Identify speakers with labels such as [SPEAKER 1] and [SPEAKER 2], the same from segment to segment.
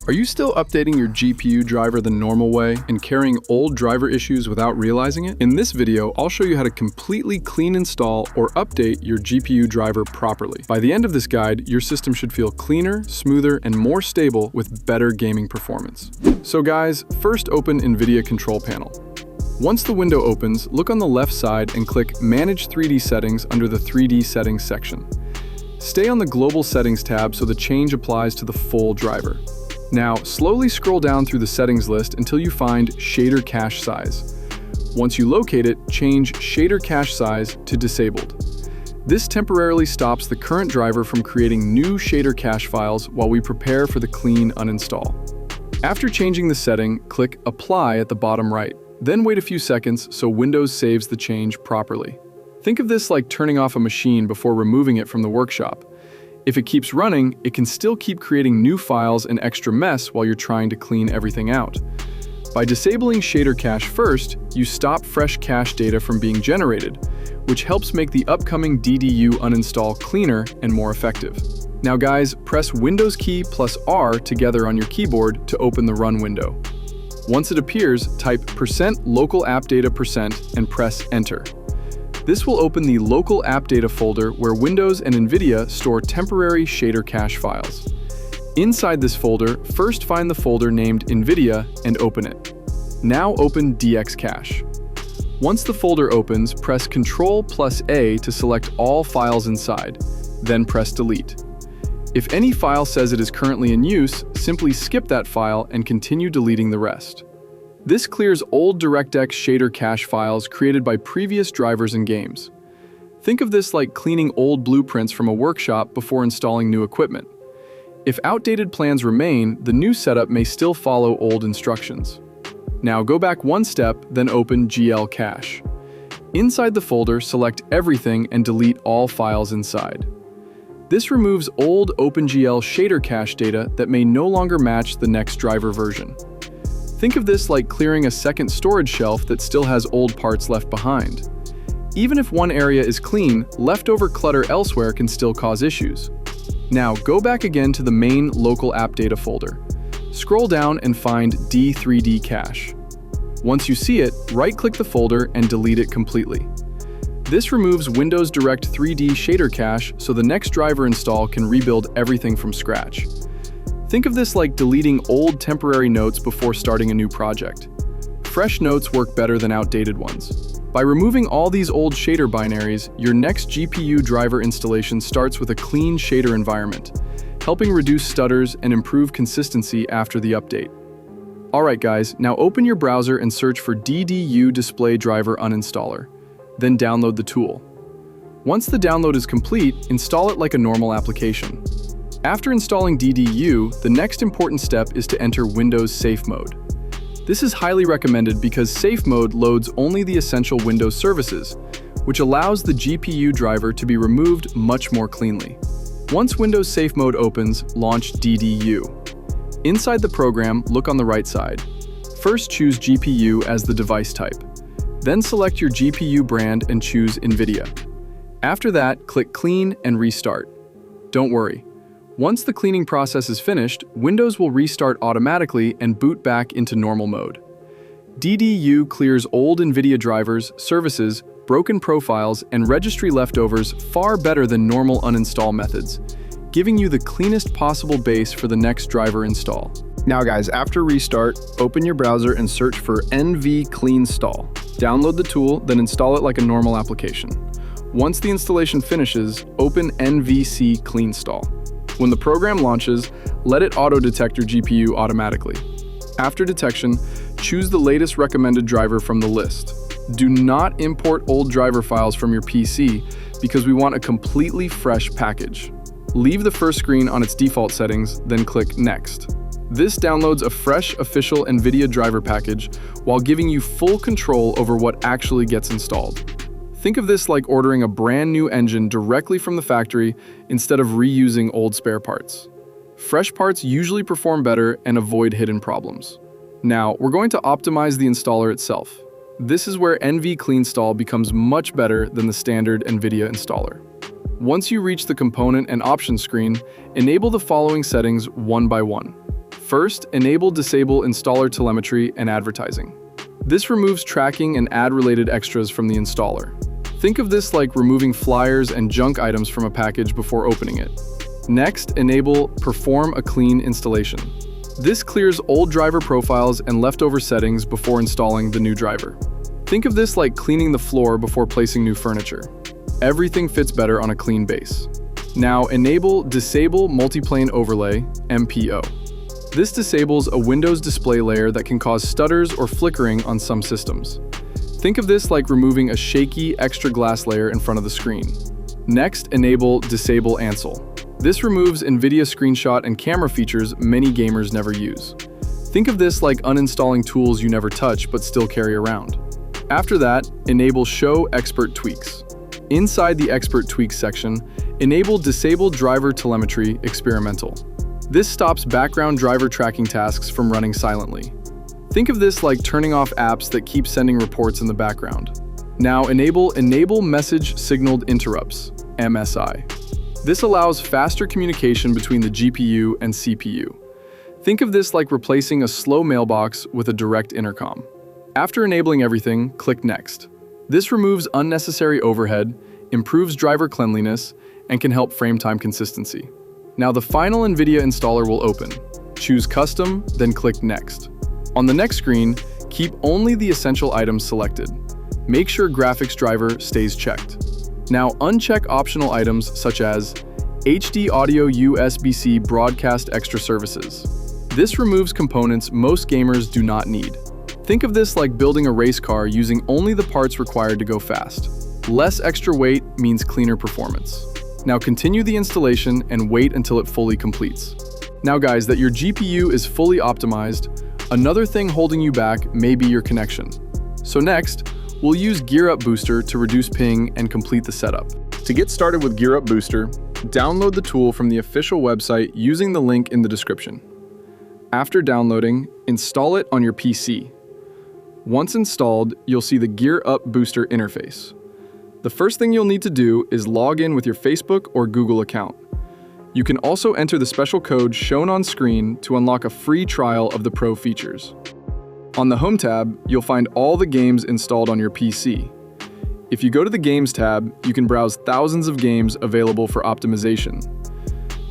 [SPEAKER 1] Are you still updating your GPU driver the normal way and carrying old driver issues without realizing it? In this video, I'll show you how to completely clean install or update your GPU driver properly. By the end of this guide, your system should feel cleaner, smoother, and more stable with better gaming performance. So guys, first open NVIDIA Control Panel. Once the window opens, look on the left side and click Manage 3D Settings under the 3D Settings section. Stay on the Global Settings tab so the change applies to the full driver. Now, slowly scroll down through the settings list until you find Shader Cache Size. Once you locate it, change Shader Cache Size to Disabled. This temporarily stops the current driver from creating new shader cache files while we prepare for the clean uninstall. After changing the setting, click Apply at the bottom right. Then wait a few seconds so Windows saves the change properly. Think of this like turning off a machine before removing it from the workshop. If it keeps running, it can still keep creating new files and extra mess while you're trying to clean everything out. By disabling shader cache first, you stop fresh cache data from being generated, which helps make the upcoming DDU uninstall cleaner and more effective. Now guys, press Windows key plus R together on your keyboard to open the run window. Once it appears, type %localappdata% and press Enter. This will open the Local App Data folder where Windows and NVIDIA store temporary shader cache files. Inside this folder, first find the folder named NVIDIA and open it. Now open DX Cache. Once the folder opens, press Ctrl+A to select all files inside, then press Delete. If any file says it is currently in use, simply skip that file and continue deleting the rest. This clears old DirectX shader cache files created by previous drivers and games. Think of this like cleaning old blueprints from a workshop before installing new equipment. If outdated plans remain, the new setup may still follow old instructions. Now go back one step, then open GL Cache. Inside the folder, select everything and delete all files inside. This removes old OpenGL shader cache data that may no longer match the next driver version. Think of this like clearing a second storage shelf that still has old parts left behind. Even if one area is clean, leftover clutter elsewhere can still cause issues. Now go back again to the main Local App Data folder. Scroll down and find D3D Cache. Once you see it, right-click the folder and delete it completely. This removes Windows Direct 3D shader cache so the next driver install can rebuild everything from scratch. Think of this like deleting old temporary notes before starting a new project. Fresh notes work better than outdated ones. By removing all these old shader binaries, your next GPU driver installation starts with a clean shader environment, helping reduce stutters and improve consistency after the update. Alright guys, now open your browser and search for DDU Display Driver Uninstaller. Then download the tool. Once the download is complete, install it like a normal application. After installing DDU, the next important step is to enter Windows Safe Mode. This is highly recommended because Safe Mode loads only the essential Windows services, which allows the GPU driver to be removed much more cleanly. Once Windows Safe Mode opens, launch DDU. Inside the program, look on the right side. First choose GPU as the device type. Then select your GPU brand and choose NVIDIA. After that, click Clean and Restart. Don't worry. Once the cleaning process is finished, Windows will restart automatically and boot back into normal mode. DDU clears old NVIDIA drivers, services, broken profiles, and registry leftovers far better than normal uninstall methods, giving you the cleanest possible base for the next driver install. Now guys, after restart, open your browser and search for NVCleanstall. Download the tool, then install it like a normal application. Once the installation finishes, open NVCleanstall. When the program launches, let it auto-detect your GPU automatically. After detection, choose the latest recommended driver from the list. Do not import old driver files from your PC because we want a completely fresh package. Leave the first screen on its default settings, then click Next. This downloads a fresh official NVIDIA driver package while giving you full control over what actually gets installed. Think of this like ordering a brand new engine directly from the factory instead of reusing old spare parts. Fresh parts usually perform better and avoid hidden problems. Now, we're going to optimize the installer itself. This is where NVCleanstall becomes much better than the standard NVIDIA installer. Once you reach the component and options screen, enable the following settings one by one. First, enable Disable Installer Telemetry and Advertising. This removes tracking and ad-related extras from the installer. Think of this like removing flyers and junk items from a package before opening it. Next, enable Perform a Clean Installation. This clears old driver profiles and leftover settings before installing the new driver. Think of this like cleaning the floor before placing new furniture. Everything fits better on a clean base. Now, enable Disable Multiplane Overlay, MPO. This disables a Windows display layer that can cause stutters or flickering on some systems. Think of this like removing a shaky extra glass layer in front of the screen. Next, enable Disable Ansel. This removes NVIDIA screenshot and camera features many gamers never use. Think of this like uninstalling tools you never touch but still carry around. After that, enable Show Expert Tweaks. Inside the Expert Tweaks section, enable Disable Driver Telemetry Experimental. This stops background driver tracking tasks from running silently. Think of this like turning off apps that keep sending reports in the background. Now enable Message Signaled Interrupts, MSI. This allows faster communication between the GPU and CPU. Think of this like replacing a slow mailbox with a direct intercom. After enabling everything, click Next. This removes unnecessary overhead, improves driver cleanliness, and can help frame time consistency. Now the final NVIDIA installer will open. Choose Custom, then click Next. On the next screen, keep only the essential items selected. Make sure graphics driver stays checked. Now uncheck optional items such as HD Audio USB-C Broadcast Extra Services. This removes components most gamers do not need. Think of this like building a race car using only the parts required to go fast. Less extra weight means cleaner performance. Now continue the installation and wait until it fully completes. Now guys, that your GPU is fully optimized, another thing holding you back may be your connection. So next, we'll use Gear Up Booster to reduce ping and complete the setup. To get started with Gear Up Booster, download the tool from the official website using the link in the description. After downloading, install it on your PC. Once installed, you'll see the Gear Up Booster interface. The first thing you'll need to do is log in with your Facebook or Google account. You can also enter the special code shown on screen to unlock a free trial of the Pro features. On the Home tab, you'll find all the games installed on your PC. If you go to the Games tab, you can browse thousands of games available for optimization.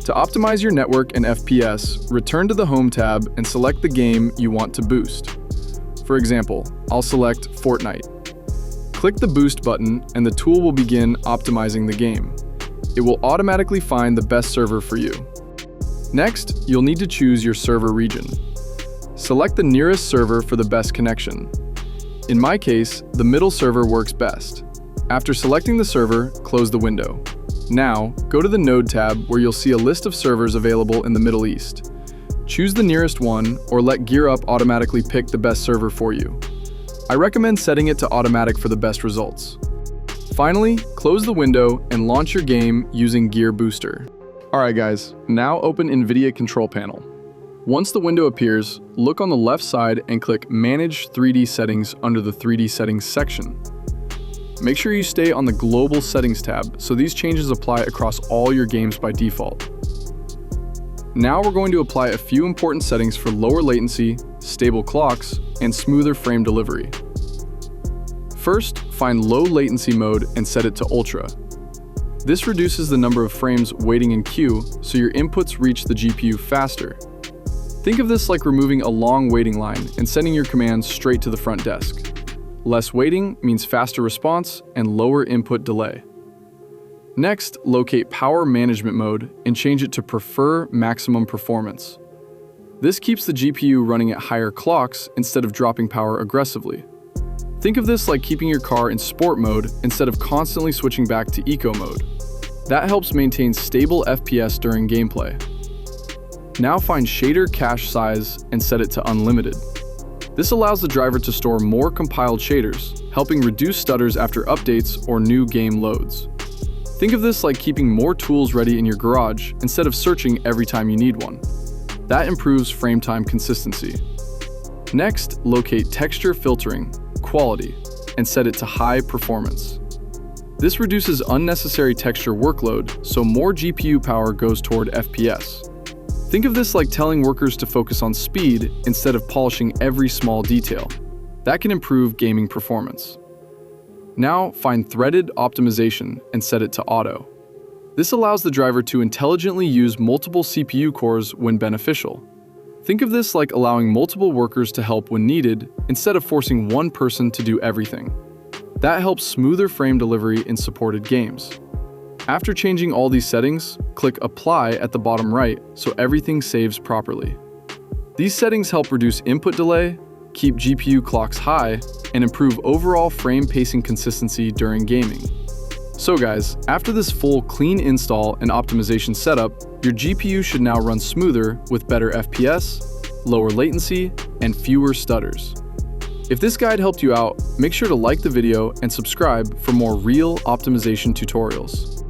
[SPEAKER 1] To optimize your network and FPS, return to the Home tab and select the game you want to boost. For example, I'll select Fortnite. Click the Boost button and the tool will begin optimizing the game. It will automatically find the best server for you. Next, you'll need to choose your server region. Select the nearest server for the best connection. In my case, the middle server works best. After selecting the server, close the window. Now, go to the Node tab where you'll see a list of servers available in the Middle East. Choose the nearest one or let Gear Up automatically pick the best server for you. I recommend setting it to automatic for the best results. Finally, close the window and launch your game using Gear Booster. Alright guys, now open NVIDIA Control Panel. Once the window appears, look on the left side and click Manage 3D Settings under the 3D Settings section. Make sure you stay on the Global Settings tab so these changes apply across all your games by default. Now we're going to apply a few important settings for lower latency, stable clocks, and smoother frame delivery. First, find low latency mode and set it to Ultra. This reduces the number of frames waiting in queue so your inputs reach the GPU faster. Think of this like removing a long waiting line and sending your commands straight to the front desk. Less waiting means faster response and lower input delay. Next, locate Power Management Mode and change it to Prefer Maximum Performance. This keeps the GPU running at higher clocks instead of dropping power aggressively. Think of this like keeping your car in sport mode instead of constantly switching back to eco mode. That helps maintain stable FPS during gameplay. Now find Shader Cache Size and set it to Unlimited. This allows the driver to store more compiled shaders, helping reduce stutters after updates or new game loads. Think of this like keeping more tools ready in your garage instead of searching every time you need one. That improves frame time consistency. Next, locate Texture Filtering, Quality, and set it to High Performance. This reduces unnecessary texture workload, so more GPU power goes toward FPS. Think of this like telling workers to focus on speed instead of polishing every small detail. That can improve gaming performance. Now, find threaded optimization and set it to auto. This allows the driver to intelligently use multiple CPU cores when beneficial. Think of this like allowing multiple workers to help when needed instead of forcing one person to do everything. That helps smoother frame delivery in supported games. After changing all these settings, click Apply at the bottom right so everything saves properly. These settings help reduce input delay, keep GPU clocks high, and improve overall frame pacing consistency during gaming. So guys, after this full clean install and optimization setup, your GPU should now run smoother with better FPS, lower latency, and fewer stutters. If this guide helped you out, make sure to like the video and subscribe for more real optimization tutorials.